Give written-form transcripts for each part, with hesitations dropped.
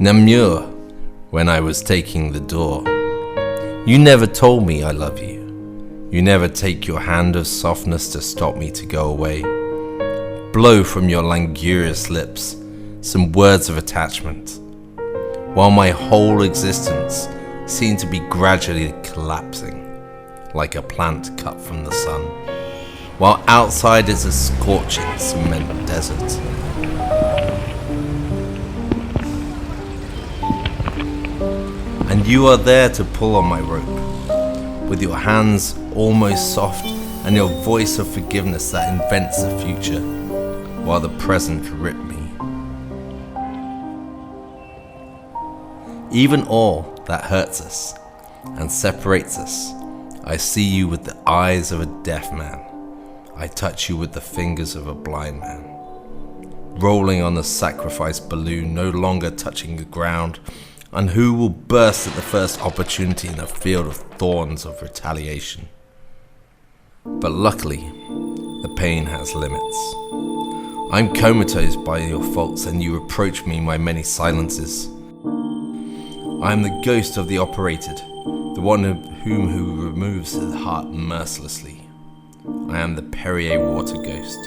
Namure, when I was taking the door. You never told me I love you. You never take your hand of softness to stop me to go away. Blow from your languorous lips some words of attachment, while my whole existence seemed to be gradually collapsing, like a plant cut from the sun, while outside is a scorching cement desert. And you are there to pull on my rope, with your hands almost soft and your voice of forgiveness that invents the future, while the present rip me. Even all that hurts us and separates us, I see you with the eyes of a deaf man. I touch you with the fingers of a blind man. Rolling on the sacrifice balloon, no longer touching the ground, and who will burst at the first opportunity in a field of thorns of retaliation. But luckily, the pain has limits. I'm comatose by your faults, and you reproach me my many silences. I am the ghost of the operated, the one who removes his heart mercilessly. I am the Perrier water ghost,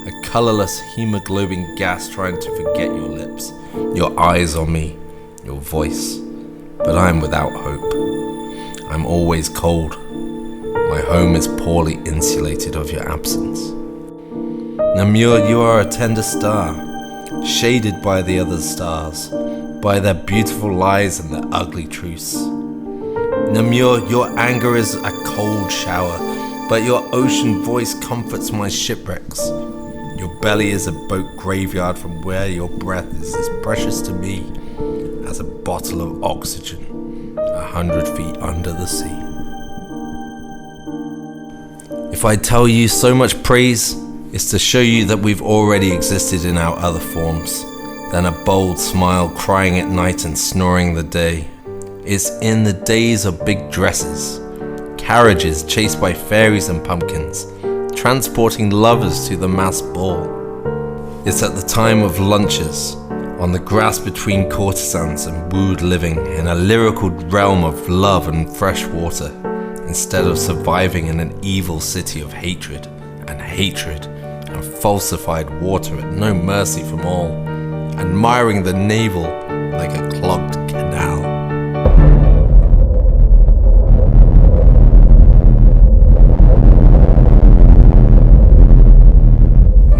a colourless hemoglobin gas trying to forget your lips, your eyes on me, your voice. But I am without hope. I'm always cold. My home is poorly insulated of your absence. Namure, you are a tender star, shaded by the other stars, by their beautiful lies and their ugly truths. Namure, your anger is a cold shower, but your ocean voice comforts my shipwrecks. Your belly is a boat graveyard from where your breath is as precious to me as a bottle of oxygen 100 feet under the sea. If I tell you so much praise, it's to show you that we've already existed in our other forms, than a bold smile crying at night and snoring the day. It's in the days of big dresses, carriages chased by fairies and pumpkins, transporting lovers to the masked ball. It's at the time of lunches, on the grass between courtesans and wooed living in a lyrical realm of love and fresh water, instead of surviving in an evil city of hatred and falsified water at no mercy from all, admiring the navel like a clogged canal.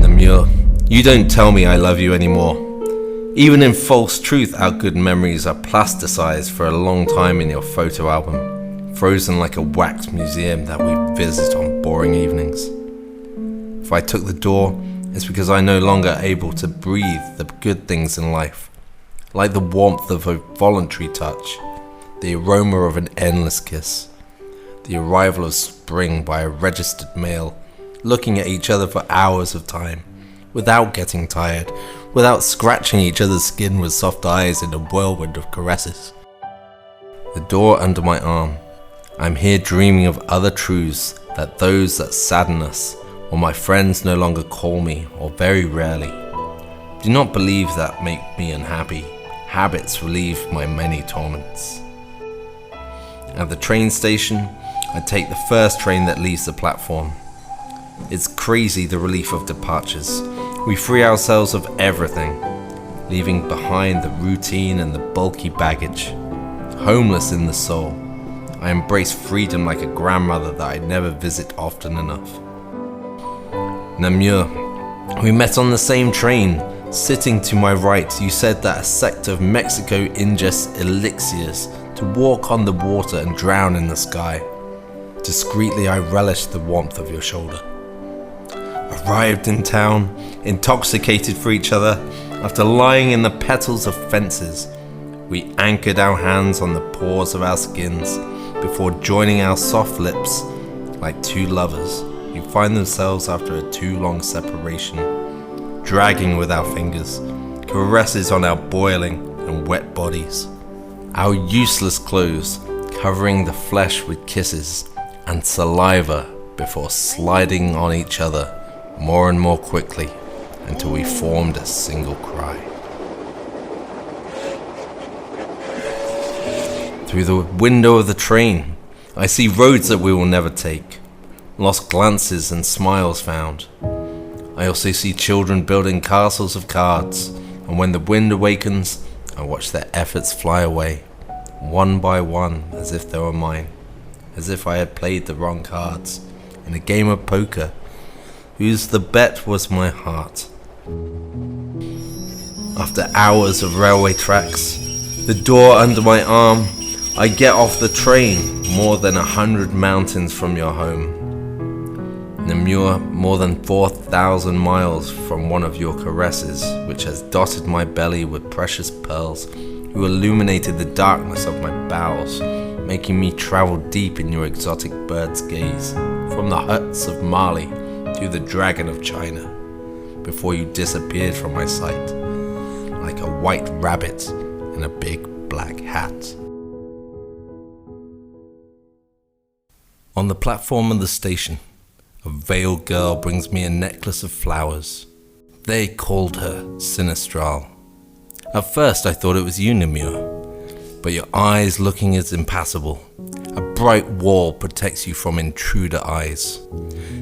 Namure, you don't tell me I love you anymore. Even in false truth, our good memories are plasticized for a long time in your photo album, frozen like a wax museum that we visit on boring evenings. If I took the door, it's because I'm no longer able to breathe the good things in life, like the warmth of a voluntary touch, the aroma of an endless kiss, the arrival of spring by a registered mail, looking at each other for hours of time, without getting tired, without scratching each other's skin with soft eyes in a whirlwind of caresses. The door under my arm, I'm here dreaming of other truths, that those that sadden us, or my friends no longer call me, or very rarely. Do not believe that make me unhappy. Habits relieve my many torments. At the train station, I take the first train that leaves the platform. It's crazy, the relief of departures. We free ourselves of everything, leaving behind the routine and the bulky baggage. Homeless in the soul, I embrace freedom like a grandmother that I never visit often enough. Namure, we met on the same train. Sitting to my right, you said that a sect of Mexico ingests elixirs to walk on the water and drown in the sky. Discreetly I relished the warmth of your shoulder. Arrived in town, intoxicated for each other, after lying in the petals of fences, we anchored our hands on the pores of our skins before joining our soft lips like two lovers who find themselves after a too long separation, dragging with our fingers, caresses on our boiling and wet bodies, our useless clothes covering the flesh with kisses and saliva before sliding on each other more and more quickly until we formed a single cry. Through the window of the train, I see roads that we will never take, lost glances and smiles found. I also see children building castles of cards, and when the wind awakens, I watch their efforts fly away, one by one, as if they were mine, as if I had played the wrong cards in a game of poker, whose the bet was my heart. After hours of railway tracks, the door under my arm, I get off the train more than 100 mountains from your home. Namure, more than 4,000 miles from one of your caresses, which has dotted my belly with precious pearls, who illuminated the darkness of my bowels, making me travel deep in your exotic bird's gaze, from the huts of Mali to the dragon of China, before you disappeared from my sight, like a white rabbit in a big black hat. On the platform of the station, a veiled girl brings me a necklace of flowers. They called her Sinistrale. At first I thought it was you, Namure, but your eyes looking as impassable. A bright wall protects you from intruder eyes.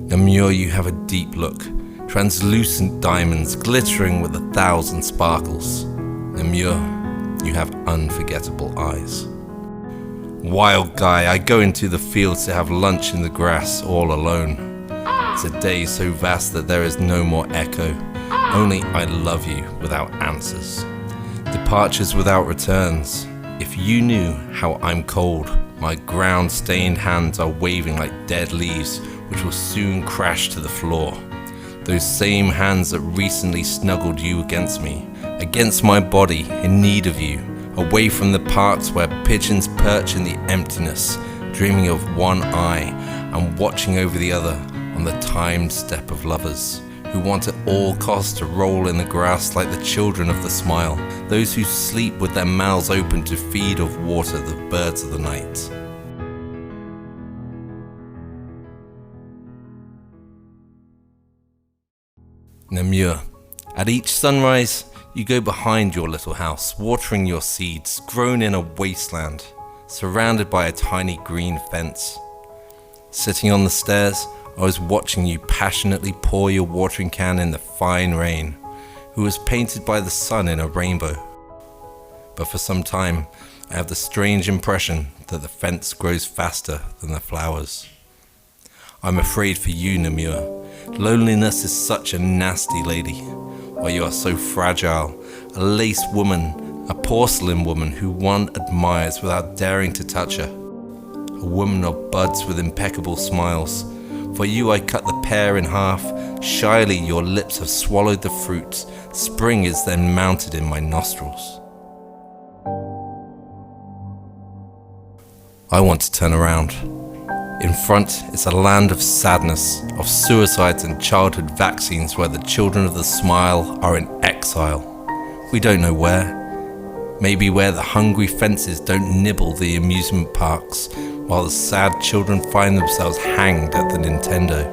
Namure, you have a deep look, translucent diamonds glittering with 1,000 sparkles. Namure, you have unforgettable eyes. Wild guy, I go into the fields to have lunch in the grass all alone. It's a day so vast that there is no more echo, only I love you without answers. Departures without returns. If you knew how I'm cold, my ground-stained hands are waving like dead leaves which will soon crash to the floor. Those same hands that recently snuggled you against me, against my body, in need of you, away from the parks where pigeons perch in the emptiness, dreaming of one eye and watching over the other on the timed step of lovers, who want at all costs to roll in the grass like the children of the smile, those who sleep with their mouths open to feed of water the birds of the night. Namure, at each sunrise, you go behind your little house, watering your seeds, grown in a wasteland, surrounded by a tiny green fence. Sitting on the stairs, I was watching you passionately pour your watering can in the fine rain, who was painted by the sun in a rainbow. But for some time, I have the strange impression that the fence grows faster than the flowers. I'm afraid for you, Namure. Loneliness is such a nasty lady, while you are so fragile, a lace woman, a porcelain woman who one admires without daring to touch her. A woman of buds with impeccable smiles. For you I cut the pear in half, shyly your lips have swallowed the fruit, spring is then mounted in my nostrils. I want to turn around. In front is a land of sadness, of suicides and childhood vaccines where the children of the smile are in exile. We don't know where. Maybe where the hungry fences don't nibble the amusement parks, while the sad children find themselves hanged at the Nintendo.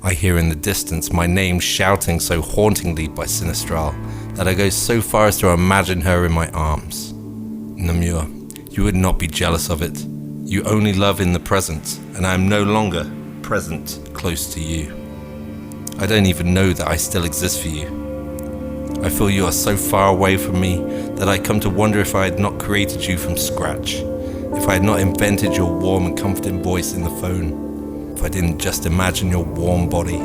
I hear in the distance my name shouting so hauntingly by Sinistrale that I go so far as to imagine her in my arms. Namure, you would not be jealous of it. You only love in the present, and I am no longer present close to you. I don't even know that I still exist for you. I feel you are so far away from me that I come to wonder if I had not created you from scratch, if I had not invented your warm and comforting voice in the phone, if I didn't just imagine your warm body,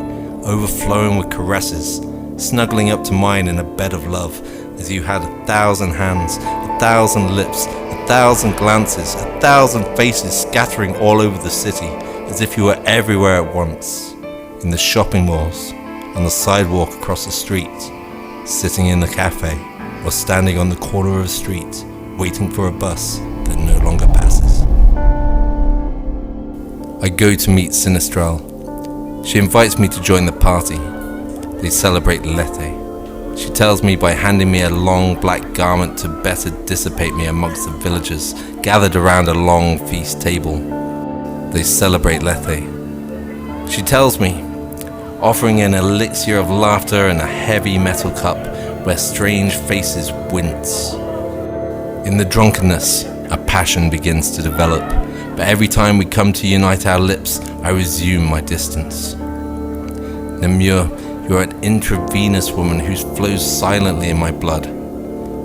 overflowing with caresses, snuggling up to mine in a bed of love, as you had 1,000 hands, 1,000 lips, 1,000 glances, 1,000 faces scattering all over the city, as if you were everywhere at once, in the shopping malls, on the sidewalk across the street, sitting in the cafe, or standing on the corner of a street, waiting for a bus that no longer passes. I go to meet Sinistrale. She invites me to join the party. They celebrate Lethe. She tells me by handing me a long black garment to better dissipate me amongst the villagers gathered around a long feast table. They celebrate Lethe. She tells me, offering an elixir of laughter in a heavy metal cup, where strange faces wince. In the drunkenness, a passion begins to develop, but every time we come to unite our lips, I resume my distance. Namure, you are an intravenous woman who flows silently in my blood.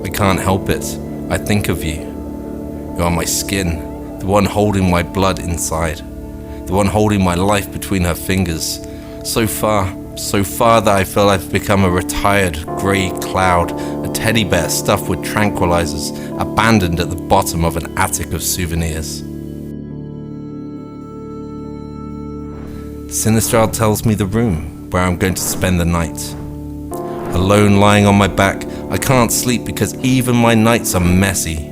I can't help it. I think of you. You are my skin, the one holding my blood inside, the one holding my life between her fingers. So far that I feel I've become a retired grey cloud, a teddy bear stuffed with tranquilizers, abandoned at the bottom of an attic of souvenirs. Sinistrale tells me the room where I'm going to spend the night. Alone lying on my back, I can't sleep because even my nights are messy.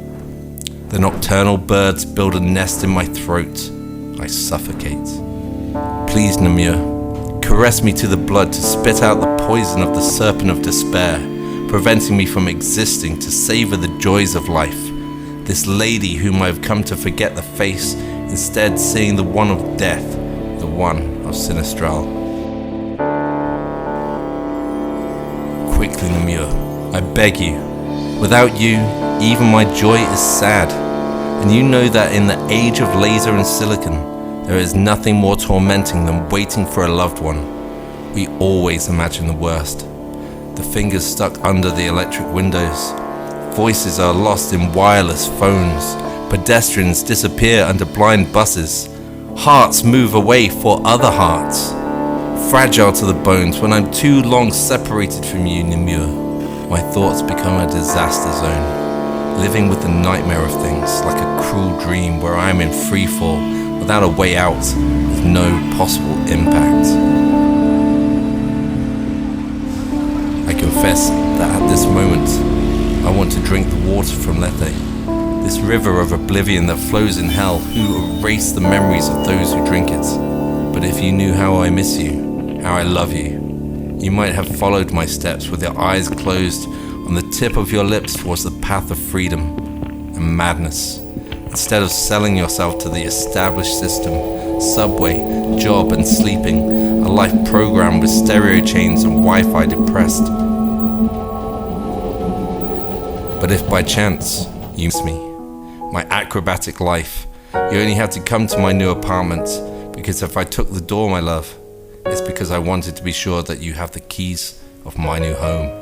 The nocturnal birds build a nest in my throat. I suffocate. Please, Namure, caress me to the blood to spit out the poison of the serpent of despair, preventing me from existing to savor the joys of life. This lady whom I have come to forget the face, instead seeing the one of death, the one of Sinistrale. Quickly, Namure, I beg you. Without you, even my joy is sad. And you know that in the age of laser and silicon, there is nothing more tormenting than waiting for a loved one. We always imagine the worst. The fingers stuck under the electric windows. Voices are lost in wireless phones. Pedestrians disappear under blind buses. Hearts move away for other hearts. Fragile to the bones, when I'm too long separated from you, Namure, my thoughts become a disaster zone, living with the nightmare of things, like a cruel dream where I am in free fall, without a way out, with no possible impact. I confess that at this moment, I want to drink the water from Lethe, this river of oblivion that flows in hell, who erase the memories of those who drink it. But if you knew how I miss you, how I love you, you might have followed my steps with your eyes closed on the tip of your lips towards the path of freedom and madness, instead of selling yourself to the established system, subway, job and sleeping, a life programmed with stereo chains and Wi-Fi depressed. But if by chance you miss me, my acrobatic life, you only had to come to my new apartment, because if I took the door, my love, it's because I wanted to be sure that you have the keys of my new home.